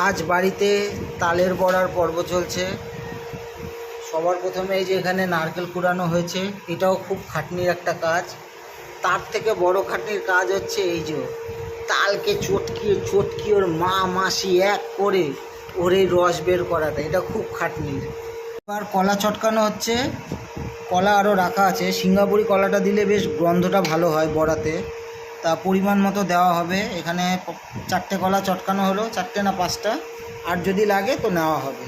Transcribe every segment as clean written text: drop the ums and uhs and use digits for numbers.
আজ বাড়িতে তালের বড়ার পর্ব চলছে। সবার প্রথমে এই যে এখানে নারকেল কুড়ানো হয়েছে, এটাও খুব খাটনির একটা কাজ। তার থেকে বড় খাটনির কাজ হচ্ছে এই যে তালকে চটকিয়ে চটকিয়ে ওর মা মাসি এক করে ওর এই রস বের করাটা, এটা খুব খাটনির। এবার কলা চটকানো হচ্ছে, কলা আরও রাখা আছে। সিঙ্গাপুরি কলাটা দিলে বেশ গন্ধটা ভালো হয় বড়াতে, তা পরিমাণ মতো দেওয়া হবে। এখানে 4টে কলা চটকানো হলো, 4টে না 5টা, আর যদি লাগে তো নেওয়া হবে।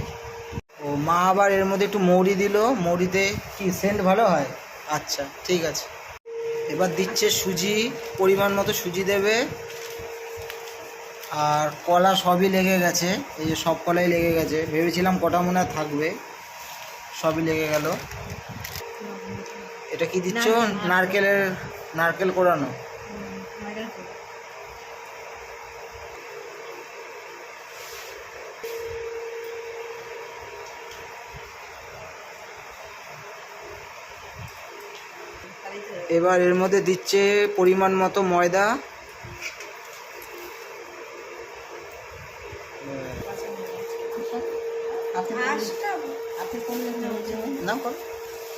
ও মা আবার এর মধ্যে একটু মৌরি দিল, মৌরিতে কি সেন্ট ভালো হয়। আচ্ছা ঠিক আছে। এবার দিচ্ছে সুজি, পরিমাণ মতো সুজি দেবে। আর কলা সবই লেগে গেছে, এই যে সব কলাই লেগে গেছে, ভেবেছিলাম কটা মনে হয় থাকবে, সবই লেগে গেল। এটা কি দিচ্ছ? নারকেল কোড়ানো। এবার এর মধ্যে দিচ্ছে পরিমাণ মতো ময়দা।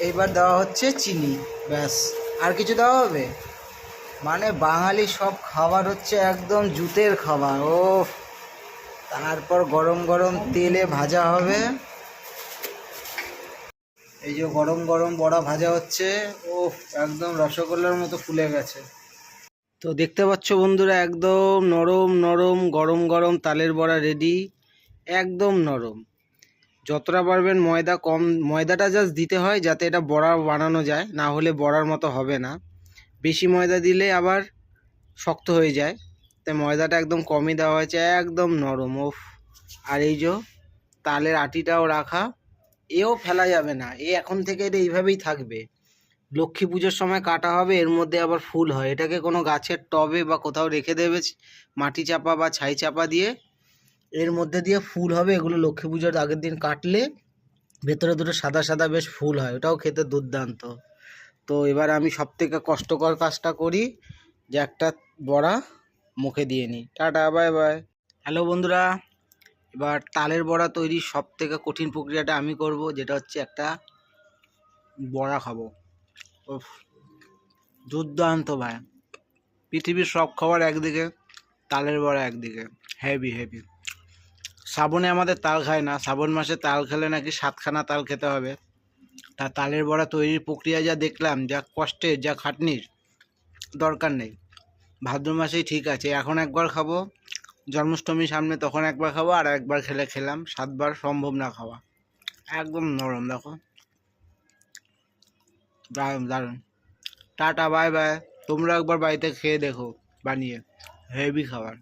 এইবার দেওয়া হচ্ছে চিনি, ব্যাস। আর কিছু দেওয়া হবে? মানে বাঙালি সব খাবার হচ্ছে একদম জুতের খাবার। ও তারপর গরম গরম তেলে ভাজা হবে। এই যে গরম গরম বড়া ভাজা হচ্ছে, ও একদম রসগোল্লার মতো ফুলে গেছে। তো দেখতে পাচ্ছ বন্ধুরা, একদম নরম নরম গরম গরম তালের বড়া রেডি, একদম নরম। যতটা পারবেন ময়দা কম, ময়দাটা জাস্ট দিতে হয় যাতে এটা বড়া বানানো যায়, না হলে বড়ার মতো হবে না। বেশি ময়দা দিলে আবার শক্ত হয়ে যায়, তাই ময়দাটা একদম কমই দেওয়া হয়েছে, একদম নরম। ওফ! আর এই যে তালের আটিটাও রাখা, এও ফেলা যাবে না, এখন থেকে এটা এইভাবেই থাকবে। লক্ষ্মী পুজোর সময় কাটা হবে, এর মধ্যে আবার ফুল হয়। এটাকে কোনো গাছের টবে বা কোথাও রেখে দেবে, মাটি চাপা বা ছাই চাপা দিয়ে, এর মধ্যে দিয়ে ফুল হবে। এগুলো লক্ষ্মী পুজোর আগের দিন কাটলে ভেতরে দুটো সাদা সাদা বেশ ফুল হয়, ওটাও খেতে দুর্দান্ত। তো এবার আমি সব থেকে কষ্টকর কাজটা করি, যে একটা বড়া মুখে দিয়ে নিই। Tata, bye bye. হ্যালো বন্ধুরা, এবার তালের বড়া তৈরির সব থেকে কঠিন প্রক্রিয়াটা আমি করব, যেটা হচ্ছে একটা বড়া খাবো। উফ, দুর্দান্ত ভাই। পৃথিবীর সব খাবার একদিকে, তালের বড়া একদিকে, হেভি হেভি। শ্রাবণে আমাদের তাল খায় না, শ্রাবণ মাসে তাল খেলে নাকি 7খানা তাল খেতে হবে। তা তালের বড়া তৈরির প্রক্রিয়া যা দেখলাম, যা কষ্টের, যা খাটনির, দরকার নেই। ভাদ্র মাসেই ঠিক আছে। এখন একবার খাবো, জন্মাষ্টমী সামনে, তখন একবার খাবো, আর একবার খেলাম, 7বার সম্ভব না খাওয়া। একদম নরম, দেখো, দারুণ দারুণ। Tata, bye bye. তোমরা একবার বাড়িতে খেয়ে দেখো বানিয়ে, হেভি খাবার।